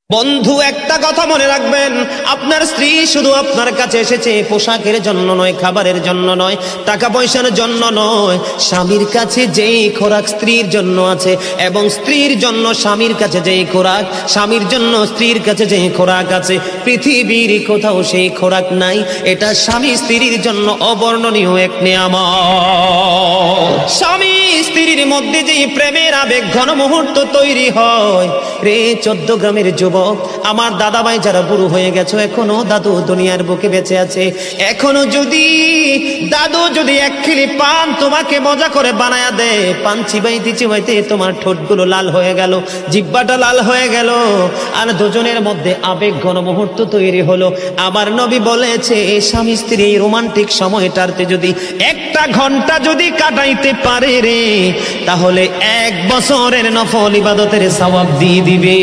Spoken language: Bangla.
বন্ধু, একটা কথা মনে রাখবেন, আপনার স্ত্রী শুধু আপনার কাছে এসেছে পোশাকের জন্য নয়, খাবারের জন্য নয়, টাকা পয়সার জন্য নয়। স্বামীর কাছে যেই খোরাক স্ত্রীর জন্য আছে, এবং স্ত্রীর জন্য স্বামীর কাছে যেই খোরাক, স্বামীর জন্য স্ত্রীর কাছে যেই খোরাক আছে, পৃথিবীর কোথাও সেই খোরাক নাই। এটা স্বামী স্ত্রীর জন্য অবর্ণনীয় এক নিয়ামত। স্বামী স্ত্রীর মধ্যে যে প্রেমের আবেগ ঘন মুহূর্ত তৈরি হয় রে 14 গ্রামের যুবক, আমার দাদা ভাই যারা বুড়ো হয়ে গেছো, এখনো দাদু দুনিয়ার বুকে বেঁচে আছে, এখনো যদি দাদু এক খিলি পান তোমাকে মজা করে বানায়া দেয়, পান চিবাইতে চিবাইতে তোমার ঠোঁটগুলো লাল হয়ে গেল, জিহ্বাটা লাল হয়ে গেল, আর দুজনের মধ্যে আবেগ ঘন মুহূর্ত তৈরি হলো। আমার নবী বলেছে, স্বামী স্ত্রী রোমান্টিক সময়টাতে যদি 1টা ঘন্টা যদি কাটাইতে পারে রে, তাহলে 1 বছরের নফল ইবাদতের সওয়াব দিয়ে দিবে।